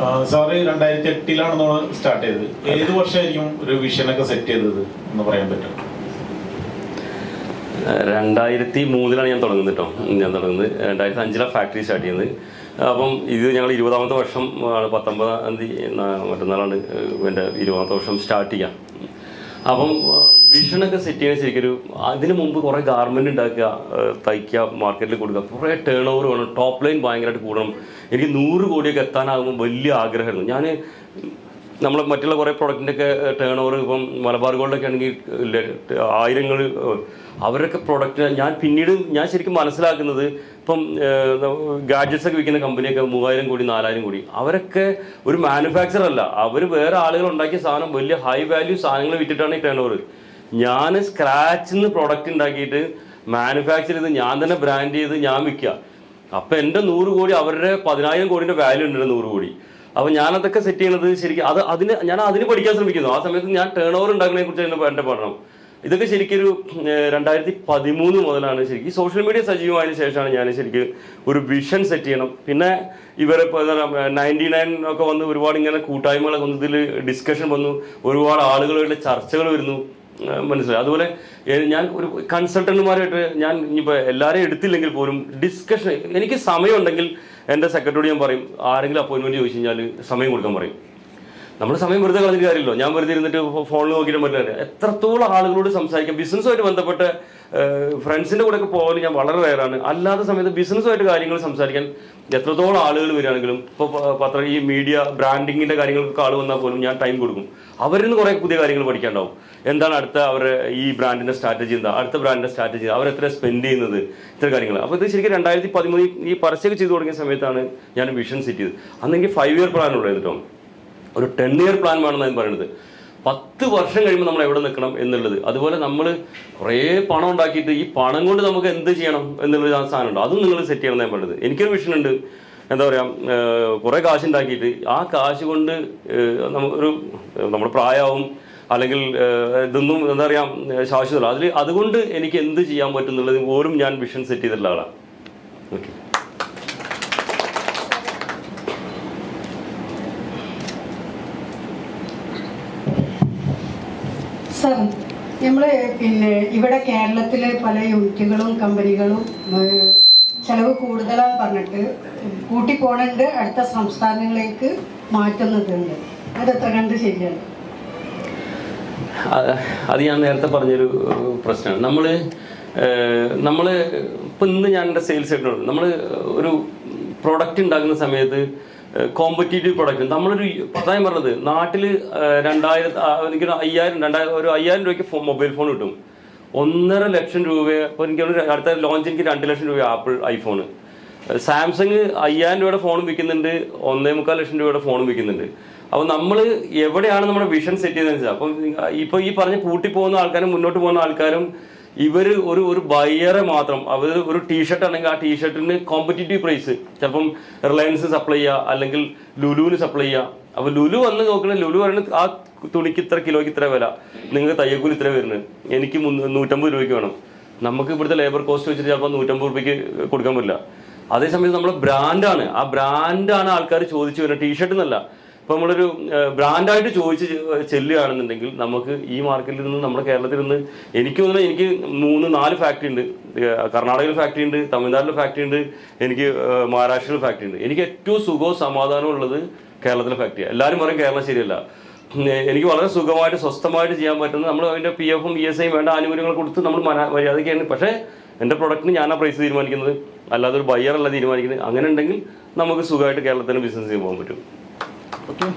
Sir 2008 start ചെയ്തത്. ഏത് വർഷമായിരിക്കും ഒരു വിഷനൊക്കെ സെറ്റ് ചെയ്തത് എന്ന് പറയാൻ പറ്റും? 2003 ഞാൻ തുടങ്ങുന്നത് കേട്ടോ. ഞാൻ തുടങ്ങുന്നത് 2005 ഫാക്ടറി സ്റ്റാർട്ട് ചെയ്യുന്നത്. അപ്പം ഇത് ഞങ്ങൾ 20ാമത്തെ വർഷം 19-ാം തീയതി മറ്റന്നാളാണ് എൻ്റെ 20ാമത്തെ വർഷം സ്റ്റാർട്ട് ചെയ്യാം. അപ്പം വിഷനൊക്കെ സെറ്റ് ചെയ്യാൻ ശരിക്കൊരു അതിന് മുമ്പ് കുറേ ഗാർമെൻറ് ഉണ്ടാക്കുക, തയ്ക്കുക, മാർക്കറ്റിൽ കൊടുക്കുക, കുറേ ടേൺ ഓവർ വേണം, ടോപ്പ് ലൈൻ ഭയങ്കരമായിട്ട് കൂടണം. എനിക്ക് 100 കോടിയൊക്കെ എത്താനാകുമ്പോൾ വലിയ ആഗ്രഹമായിരുന്നു. ഞാൻ നമ്മൾ മറ്റുള്ള കുറേ പ്രൊഡക്റ്റിൻ്റെയൊക്കെ ടേൺ ഓവർ ഇപ്പം മലബാർ ഗോൾഡൊക്കെ ആണെങ്കിൽ ആയിരങ്ങൾ അവരൊക്കെ പ്രൊഡക്റ്റ് ഞാൻ ശരിക്കും മനസ്സിലാക്കുന്നത് ഇപ്പം ഗാഡ്ജറ്റ്സ് ഒക്കെ വിൽക്കുന്ന കമ്പനിയൊക്കെ 3000 കോടി 4000 കോടി അവരൊക്കെ ഒരു മാനുഫാക്ചർ അല്ല, അവർ വേറെ ആളുകൾ ഉണ്ടാക്കിയ സാധനം വലിയ ഹൈ വാല്യൂ സാധനങ്ങൾ വിറ്റിട്ടാണ് ഈ ടേൺ ഓവർ. ഞാൻ സ്ക്രാച്ചിൽ നിന്ന് പ്രൊഡക്റ്റ് ഉണ്ടാക്കിയിട്ട് മാനുഫാക്ചർ ചെയ്ത് ഞാൻ തന്നെ ബ്രാൻഡ് ചെയ്ത് ഞാൻ വിൽക്കുക. അപ്പം എൻ്റെ 100 കോടി അവരുടെ 10000 കോടിൻ്റെ വാല്യൂ ഉണ്ട് 100 കോടി. അപ്പം ഞാനതൊക്കെ സെറ്റ് ചെയ്യുന്നത് ശരിക്കും ഞാൻ അതിന് പഠിക്കാൻ ശ്രമിക്കുന്നു. ആ സമയത്ത് ഞാൻ ടേൺ ഓവർ ഉണ്ടാക്കുന്നതിനെ കുറിച്ച് എൻ്റെ പഠനം ഇതൊക്കെ ശരിക്കൊരു 2013 മുതലാണ് ശരിക്കും സോഷ്യൽ മീഡിയ സജീവമായതിനു ശേഷമാണ് ഞാൻ ശരിക്കും ഒരു വിഷൻ സെറ്റ് ചെയ്യണം. പിന്നെ ഇവരെ 99 ഒക്കെ വന്ന് ഒരുപാട് ഇങ്ങനെ കൂട്ടായ്മകളൊക്കെ വന്നു, ഇതിൽ ഡിസ്കഷൻ വന്നു, ഒരുപാട് ആളുകളുടെ ചർച്ചകൾ വരുന്നു, മനസ്സിലായി. അതുപോലെ ഞാൻ ഒരു കൺസൾട്ടന്റുമാരായിട്ട് ഞാൻ ഇനിയിപ്പോൾ എല്ലാവരെയും എടുത്തില്ലെങ്കിൽ പോലും ഡിസ്കഷൻ എനിക്ക് സമയമുണ്ടെങ്കിൽ എൻ്റെ സെക്രട്ടറിയോട് ഞാൻ പറയും, ആരെങ്കിലും അപ്പോയിൻമെൻറ്റ് ചോദിച്ചു കഴിഞ്ഞാൽ സമയം കൊടുക്കാൻ പറയും. നമ്മൾ സമയം വെറുതെ കളഞ്ഞിട്ട് കാര്യമില്ലോ. ഞാൻ വെറുതെ ഇരുന്നിട്ട് ഫോണിൽ നോക്കിയിട്ട് പറ്റില്ല. എത്രത്തോളം ആളുകളോട് സംസാരിക്കാം, ബിസിനസ്സുമായിട്ട് ബന്ധപ്പെട്ട ഫ്രണ്ട്സിൻ്റെ കൂടെ ഒക്കെ പോകാൻ ഞാൻ വളരെ റെയറാണ്. അല്ലാത്ത സമയത്ത് ബിസിനസ്സുമായിട്ട് കാര്യങ്ങൾ സംസാരിക്കാൻ എത്രത്തോളം ആളുകൾ വരികയാണെങ്കിലും ഇപ്പോൾ ഈ മീഡിയ ബ്രാൻഡിങ്ങിൻ്റെ കാര്യങ്ങൾക്കൊക്കെ ആൾ വന്നാൽ പോലും ഞാൻ ടൈം കൊടുക്കും. അവരിൽ നിന്ന് കുറേ പുതിയ കാര്യങ്ങൾ പഠിക്കാനുണ്ടാവും. എന്താണ് അടുത്ത അവരുടെ ഈ ബ്രാൻഡിൻ്റെ സ്ട്രാറ്റജി, എന്താ അടുത്ത ബ്രാൻഡിൻ്റെ സ്ട്രാറ്റജി, അവരെത്ര സ്പെൻഡ് ചെയ്യുന്നത്, ഇത്ര കാര്യങ്ങൾ. അപ്പോൾ ഇത് ശരിക്കും 2013 ഈ പരസ്യമൊക്കെ ചെയ്ത് തുടങ്ങിയ സമയത്താണ് ഞാൻ വിഷൻ സെറ്റ് ചെയ്തത്. അന്ന് എനിക്ക് 5 ഇയർ പ്ലാൻ ഉള്ളത് കേട്ടോ. ഒരു 10 ഇയർ പ്ലാൻ വേണമെന്ന് ഞാൻ പറയുന്നത്. 10 വർഷം കഴിയുമ്പോൾ നമ്മൾ എവിടെ നിൽക്കണം എന്നുള്ളത്. അതുപോലെ നമ്മൾ കുറേ പണം ഉണ്ടാക്കിയിട്ട് ഈ പണം കൊണ്ട് നമുക്ക് എന്ത് ചെയ്യണം എന്നുള്ളൊരു സാധനമുണ്ട്, അതും നിങ്ങൾ സെറ്റ് ചെയ്യണം ഞാൻ പറയുന്നത്. എനിക്കൊരു വിഷൻ ഉണ്ട്, എന്താ പറയുക, കുറേ കാശ് ഉണ്ടാക്കിയിട്ട് ആ കാശ് കൊണ്ട് നമ്മുടെ പ്രായമാവും അല്ലെങ്കിൽ ഇതൊന്നും എന്താ പറയുക ശാശ്വതമല്ല, അതുകൊണ്ട് എനിക്ക് എന്ത് ചെയ്യാൻ പറ്റും എന്നുള്ളത് പോലും ഞാൻ വിഷൻ സെറ്റ് ചെയ്തിട്ടുള്ള ആളാണ്. ഓക്കെ. സർ, നമ്മൾ ഇവിടെ കേരളത്തിലെ പല യൂണിറ്റുകളും കമ്പനികളും ചെലവ് കൂടുതലാന്ന് പറഞ്ഞിട്ട് കൂട്ടിപ്പോണുണ്ട്, അടുത്ത സംസ്ഥാനങ്ങളിലേക്ക് മാറ്റുന്നതുണ്ട്. അതെത്ര കണ്ട് ശരിയാണ്? അത് ഞാൻ നേരത്തെ പറഞ്ഞൊരു പ്രശ്നമാണ്. നമ്മൾ ഇപ്പം ഇന്ന് ഞാൻ എൻ്റെ സെയിൽസ് ആയിട്ടുണ്ട്. നമ്മൾ ഒരു പ്രൊഡക്റ്റ് ഉണ്ടാക്കുന്ന സമയത്ത് കോമ്പറ്റീറ്റീവ് പ്രൊഡക്റ്റ് നമ്മളൊരു പ്രധാനം പറഞ്ഞത് നാട്ടിൽ 5000 രൂപയ്ക്ക് മൊബൈൽ ഫോൺ കിട്ടും. 1.5 ലക്ഷം രൂപ ഇപ്പോൾ എനിക്ക് അടുത്ത ലോഞ്ച് എനിക്ക് 2 ലക്ഷം രൂപ ആപ്പിൾ ഐഫോണ്. സാംസങ് 5000 രൂപയുടെ ഫോണും വിൽക്കുന്നുണ്ട്, 1.25 ലക്ഷം രൂപയുടെ ഫോണും വിൽക്കുന്നുണ്ട്. അപ്പോൾ നമ്മൾ എവിടെയാണ് നമ്മുടെ വിഷൻ സെറ്റ് ചെയ്തതെന്ന് വെച്ചാൽ, അപ്പം ഇപ്പോൾ ഈ പറഞ്ഞ് കൂട്ടിപ്പോകുന്ന ആൾക്കാരും മുന്നോട്ട് പോകുന്ന ആൾക്കാരും ഇവർ ഒരു ബയറെ മാത്രം, അവർ ഒരു ടീഷർട്ട് ആണെങ്കിൽ ആ ടീഷർട്ടിന് കോമ്പറ്റീറ്റീവ് പ്രൈസ് ചിലപ്പം റിലയൻസ് സപ്ലൈ ചെയ്യുക അല്ലെങ്കിൽ ലുലുവിന് സപ്ലൈ ചെയ്യുക. അപ്പോൾ ലുലു വന്ന് നോക്കണേ, ലുലു പറയുന്നത് ആ തുണിക്ക് ഇത്ര കിലോയ്ക്ക് ഇത്ര വില, നിങ്ങൾക്ക് തയ്യക്കൂലി ഇത്ര വരുന്നത്, എനിക്ക് 150 രൂപയ്ക്ക് വേണം. നമുക്ക് ഇവിടുത്തെ ലേബർ കോസ്റ്റ് വെച്ചിട്ട് ചിലപ്പോൾ 150 രൂപയ്ക്ക് കൊടുക്കാൻ പറ്റില്ല. അതേസമയത്ത് നമ്മുടെ ബ്രാൻഡാണ്, ആ ബ്രാൻഡാണ് ആൾക്കാർ ചോദിച്ചു വരുന്നത്, ടീഷർട്ട് എന്നല്ല. ഇപ്പോൾ നമ്മളൊരു ബ്രാൻഡായിട്ട് ചോദിച്ച് ചെല്ലുകയാണെന്നുണ്ടെങ്കിൽ നമുക്ക് ഈ മാർക്കറ്റിൽ നിന്ന് നമ്മുടെ കേരളത്തിൽ നിന്ന് എനിക്ക് തോന്നുന്നത് എനിക്ക് 3-4 ഫാക്ടറി ഉണ്ട്. കർണാടകയിൽ ഫാക്ടറി ഉണ്ട്, തമിഴ്നാട്ടിൽ ഫാക്ടറി ഉണ്ട്, എനിക്ക് മഹാരാഷ്ട്രയിൽ ഫാക്ടറി ഉണ്ട്. എനിക്ക് ഏറ്റവും സുഖവും സമാധാനവും ഉള്ളത് കേരളത്തിലെ ഫാക്ടറിയാണ്. എല്ലാവരും പറയും കേരളം ശരിയല്ല. എനിക്ക് വളരെ സുഖമായിട്ട് സ്വസ്ഥമായിട്ട് ചെയ്യാൻ പറ്റുന്നത് നമ്മൾ അതിൻ്റെ PF ESI വേണ്ട ആനുകൂല്യങ്ങൾ കൊടുത്ത് നമ്മൾ മര്യാദയ്ക്കാണ്. പക്ഷേ എൻ്റെ പ്രൊഡക്റ്റിന് ഞാനാ പ്രൈസ് തീരുമാനിക്കുന്നത്, അല്ലാതെ ഒരു ബയ്യറല്ല തീരുമാനിക്കുന്നത്. അങ്ങനെ ഉണ്ടെങ്കിൽ നമുക്ക് സുഖമായിട്ട് കേരളത്തിന് ബിസിനസ് ചെയ്യാൻ പോകാൻ പറ്റും. Okay.